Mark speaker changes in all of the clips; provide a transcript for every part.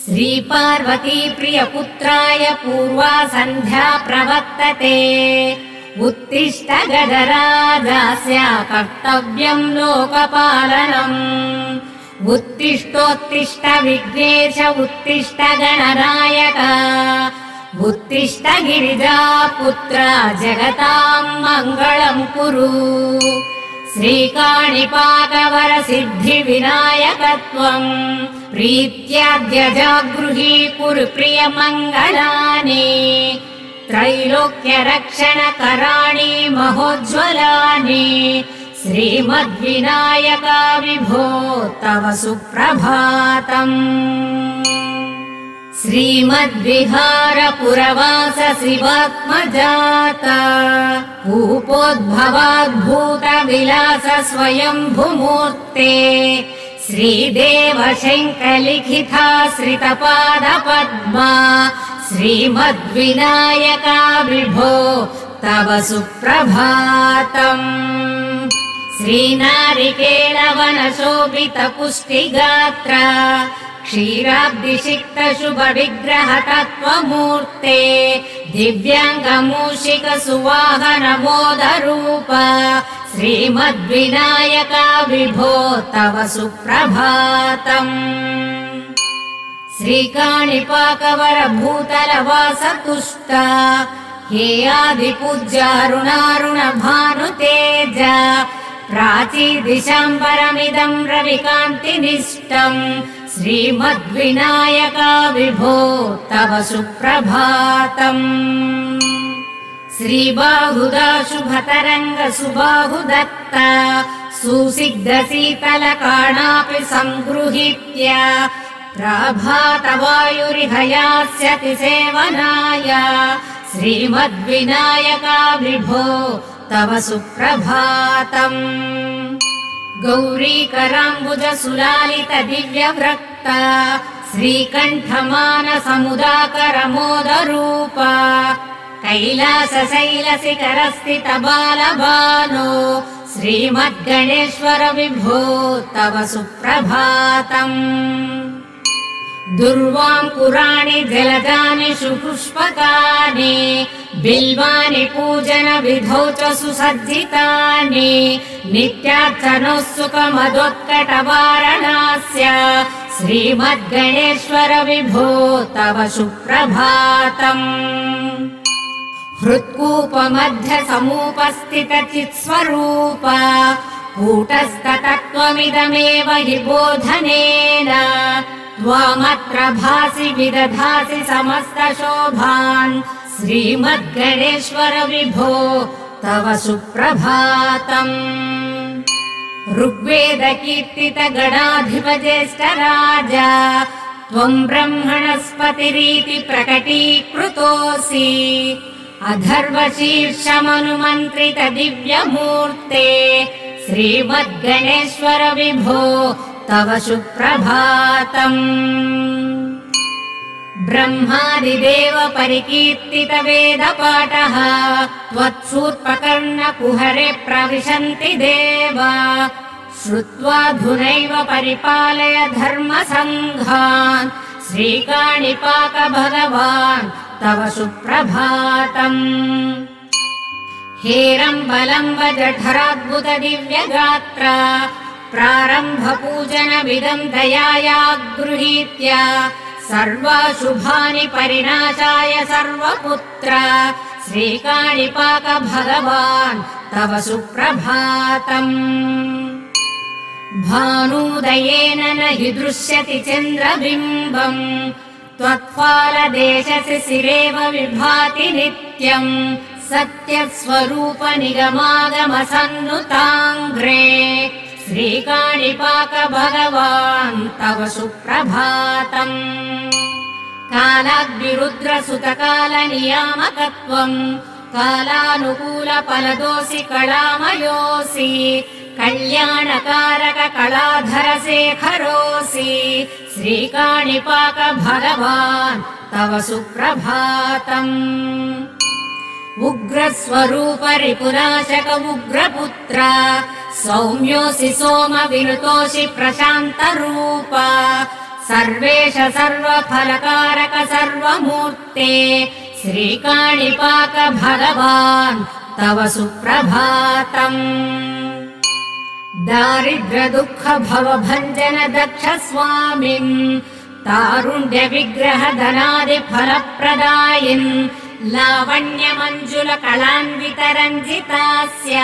Speaker 1: श्रीपार्वती प्रियपुत्राय पूर्वा सन्ध्या प्रवर्तते उत्तिष्ठ गजराजास्य कर्तव्यम् लोकपालनम् उत्तिष्ठोत्तिष्ठ विघ्नेश उत्तिष्ठ गणनायक उत्तिष्ठ गिरिजापुत्र जगताम् मङ्गलम् कुरु श्रीकाणिपाकवर सिद्धिविनायकत्वम् प्रीत्याद्य जागृही कुरु प्रियमङ्गलानि त्रैलोक्यरक्षणकराणि महोज्ज्वलानि श्रीमद्विनायका विभो तव सुप्रभातम् श्रीमद्विहारपुरवास शिवात्मजाता कूपोद्भवाद्भूतविलास स्वयम्भुमूर्ते श्रीदेव शङ्खलिखिताश्रितपादपद्मा श्रीमद्विनायका विभो तव सुप्रभातम् श्रीनारिकेलवनशोभितपुष्टिगात्र क्षीराब्धिसिक्त शुभ विग्रह तत्त्वमूर्ते दिव्याङ्गमूषिक सुवाहन मोदरूप श्रीमद्विनायका विभो तव सुप्रभातम् श्रीकाणिपाकवर भूतलवास तुष्ट हे आदिपूज्य अरुणारुण भानुतेज प्राचीदिशाम्बरमिदम् रविकान्तिनिष्टम् श्रीमद्विनायका विभो तव सुप्रभातम् श्रीबाहुदा शुभतरङ्ग सुबाहुदत्त सुसिग्धशीतलकाणापि सङ्गृहीत्य प्रभातवायुरिह यास्यति सेवनाय श्रीमद्विनायका विभो तव सुप्रभातम् गौरीकराम्बुज सुलालित दिव्यव्रक्त श्रीकण्ठमानसमुदाकर मोदरूप कैलासशैलशिखरस्थित बालबालो श्रीमद्गणेश्वर विभो तव सुप्रभातम् दुर्वाङ्कुराणि जलजानि सुपुष्पकानि बिल्वानि पूजन विधौ च सुसज्जितानि नित्यार्चनोत्सुकमदोत्कटवारणास्य श्रीमद्गणेश्वर विभो तव सुप्रभातम् हृत्कूपमध्य समुपस्थित चित्स्वरूप कूटस्थतत्त्वमिदमेव हि बोधनेन त्वामत्र भासि विदधासि समस्तशोभान् श्रीमद्गणेश्वर विभो तव सुप्रभातम् ऋग्वेदकीर्तित गणाधिपज्येष्ठ राजा त्वम् ब्रह्मणस्पतिरीति प्रकटीकृतोऽसि अथर्वशीर्षमनुमन्त्रित दिव्यमूर्ते श्रीमद्गणेश्वर विभो तव सुप्रभातम् ब्रह्मादिदेव परिकीर्तित वेदपाठः त्वत्सूत्पकर्ण कुहरे प्रविशन्ति देवा श्रुत्वा धुनैव परिपालय धर्मसङ्घान् श्रीकाणिपाक भगवान् तव सुप्रभातम् हेरम्बलम्ब जठराद्भुत दिव्यगात्र प्रारम्भ पूजनमिदम् दयाया गृहीत्य सर्वाशुभानि परिनाशाय सर्वपुत्र श्रीकाणिपाक भगवान् तव सुप्रभातम् भानुदयेन न हि दृश्यति चन्द्रबिम्बम् त्वत्फालदेशसि शिरेव विभाति नित्यम् सत्यस्वरूप निगमागमसन्नुताङ्घ्रे श्रीकाणिपाक भगवान् तव सुप्रभातम् कालाद्विरुद्र सुतकाल नियामकत्वम् कालानुकूल फलदोऽसि कलामयोऽसि कल्याणकारक कलाधर शेखरोऽसि श्रीकाणिपाक भगवान् तव सुप्रभातम् उग्रस्वरूप रिपुनाशक उग्रपुत्र सौम्योऽसि सोम विनुतोऽसि प्रशान्तरूप सर्वेश सर्वफलकारक सर्वमूर्ते श्रीकाणिपाक भगवान् तव सुप्रभातम्। दारिद्र्य दुःख भवभञ्जन दक्ष स्वामिन् तारुण्य विग्रह धनादि फलप्रदायिन् लावण्य मञ्जुल कलान्वित रञ्जितास्य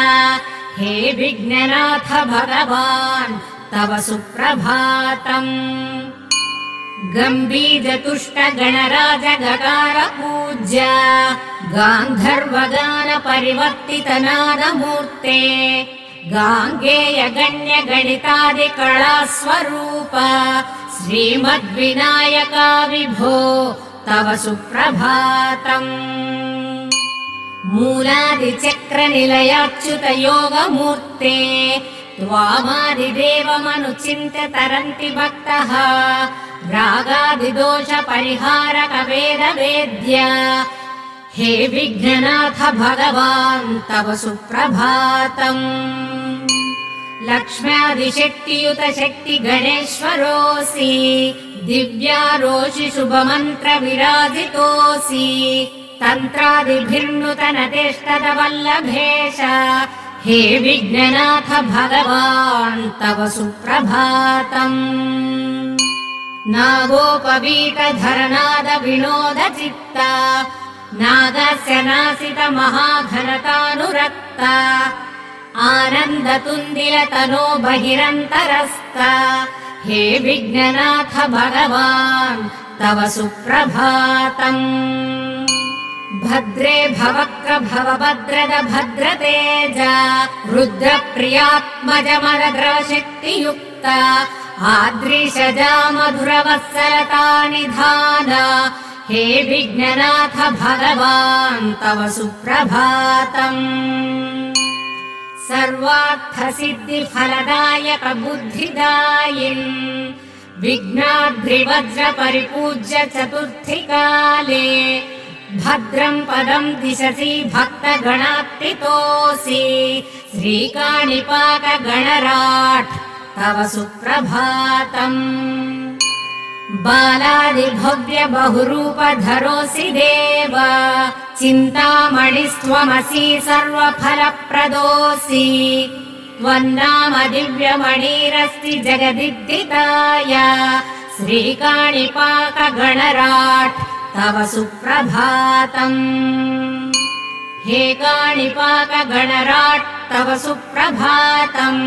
Speaker 1: हे विघ्ननाथ भगवान् तव सुप्रभातम्। गम्भीर तुष्ट गणराज गकार पूज्य गान्धर्वगान परिवर्तित नादमूर्ते गाङ्गेय गण्य गणितादि कला स्वरूप श्रीमद्विनायका विभो तव सुप्रभातम्। मूलादिचक्र निलयाच्युत योगमूर्ते त्वामादिदेवमनुचिन्त्य तरन्ति भक्तः रागादिदोष परिहारक वेद वेद्य हे विघ्ननाथ भगवान् तव सुप्रभातम्। लक्ष्म्यादिशक्तियुत शक्ति गणेश्वरोऽसि दिव्यारोषि शुभमन्त्र विराजितोऽसि तन्त्रादिभिर्नुतनतेष्टद वल्लभेश हे विघ्ननाथ भगवान् तव सुप्रभातम्। नागोपवीत धरनाद विनोद चित्त नागस्य नासित महाघनतानुरक्त आनन्द तुन्दिल तनो बहिरन्तरस्त हे विघ्ननाथ भगवान् तव सुप्रभातम्। भद्रे भवक्र भवभद्रद भद्रतेज रुद्रप्रियात्मज मदद्रवशक्तियुक्त आद्रिशजा मधुरवत्सलता निधान हे विघ्ननाथ भगवान् तव सुप्रभातम्। सर्वार्थसिद्धिफलदायक बुद्धिदायिन् विघ्नाद्रिवज्र परिपूज्य चतुर्थीकाले भद्रम् पदम् दिशसि भक्तगणात्थितोऽसि श्रीकाणिपाक गणराट् तव सुप्रभातम्। बालादिभव्य बहुरूपधरोऽसि देव चिन्तामणिस्त्वमसि सर्वफलप्रदोऽसि त्वन्नाम दिव्यमणिरस्ति जगदिद्धिताय श्रीकाणिपाक गणराट् तव सुप्रभातम्। हे काणिपाक गणराट् तव सुप्रभातम्।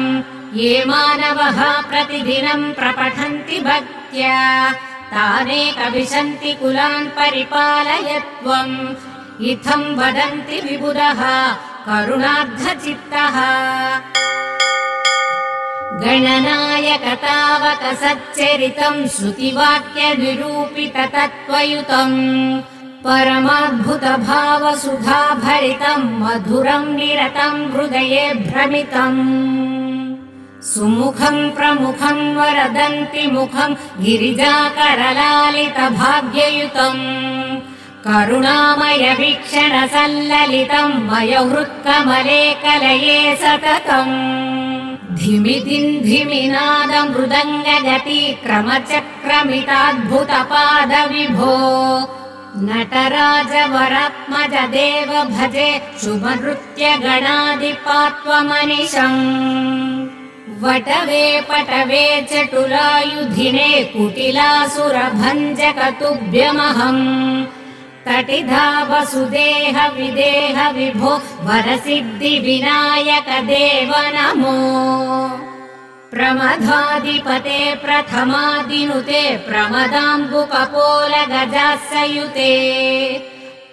Speaker 1: ये मानवः प्रतिदिनम् प्रपठन्ति भक्त्या तानेक विशन्ति कुलान् परिपालय त्वम् इत्थम् वदन्ति विबुधः करुणार्धचित्तः। गणनायक तावक सच्चरितम् श्रुतिवाक्य निरूपित तत्त्वयुतम् परमाद्भुत भाव सुधा भरितम् मधुरम् निरतम् हृदये भ्रमितम्। सुमुखम् प्रमुखम् वरदन्ति मुखम् गिरिजाकरलालित भाग्ययुतम् करुणामय वीक्षण सल्ललितम् मयहृत्कमले कलये सततम्। धिमिदिन्धिमिनाद मृदङ्गगति क्रमचक्रमिताद्भुत पाद विभो नटराज वरात्मज देव भजे शुभनृत्य गणाधिपात्वमनिशम्। वटवे पटवे चटुलायुधिने कुटिलासुरभञ्जक तुभ्यमहम् तटिधा वसुदेह विदेह विभो वरसिद्धि विनायक देव नमो। प्रमदाधिपते प्रथमादिनुते प्रमदाम्बुकपोल गजासयुते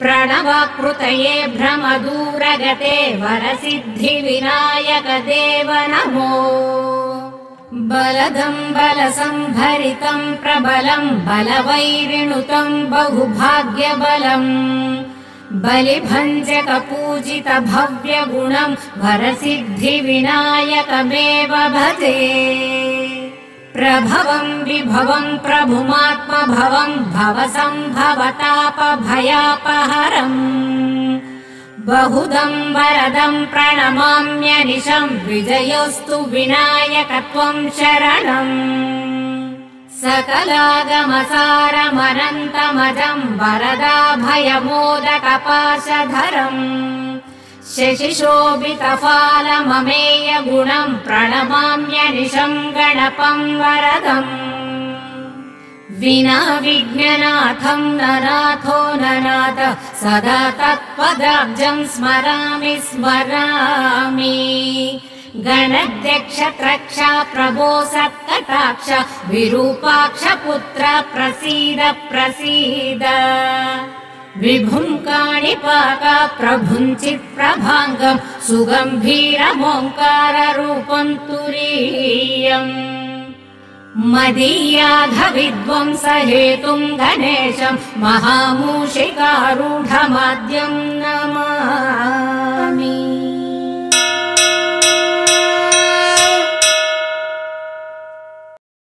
Speaker 1: प्रणवकृतये भ्रमदूरगते वरसिद्धि विनायक देव नमो। बलदम् बलसम्भरितम् प्रबलम् बलवैरिणुतम् बहुभाग्यबलम् बलिभञ्जक पूजित भव्य गुणम् वरसिद्धि विनायकमेव भजे। प्रभवम् विभवम् प्रभुमात्मभवम् भवसम्भवतापभयापहरम् बहुदम् वरदम् प्रणमाम्यनिशम् विजयोस्तु विनायक त्वम् शरणम्। सकलागमसारमनन्तमजम् वरदाभयमोदकपाशधरम् शशिशोभितफालममेयगुणम् प्रणमाम्यनिशम् गणपम् वरदम् विना विघ्ननाथम् ननाथो ननाथ सदा तत्पदाब्जम् स्मरामि गणध्यक्ष त्रक्ष प्रभो सत्कटाक्ष विरूपाक्ष पुत्र प्रसीद प्रसीद विभुम् काणिपाक प्रभुम् चित्प्रभाङ्गम् सुगम्भीरमोङ्काररूपम् तुरीयम् मदीयाध विद्वंस हेतुम् गणेशम् महामूषिकारूढमाद्यम् नमः।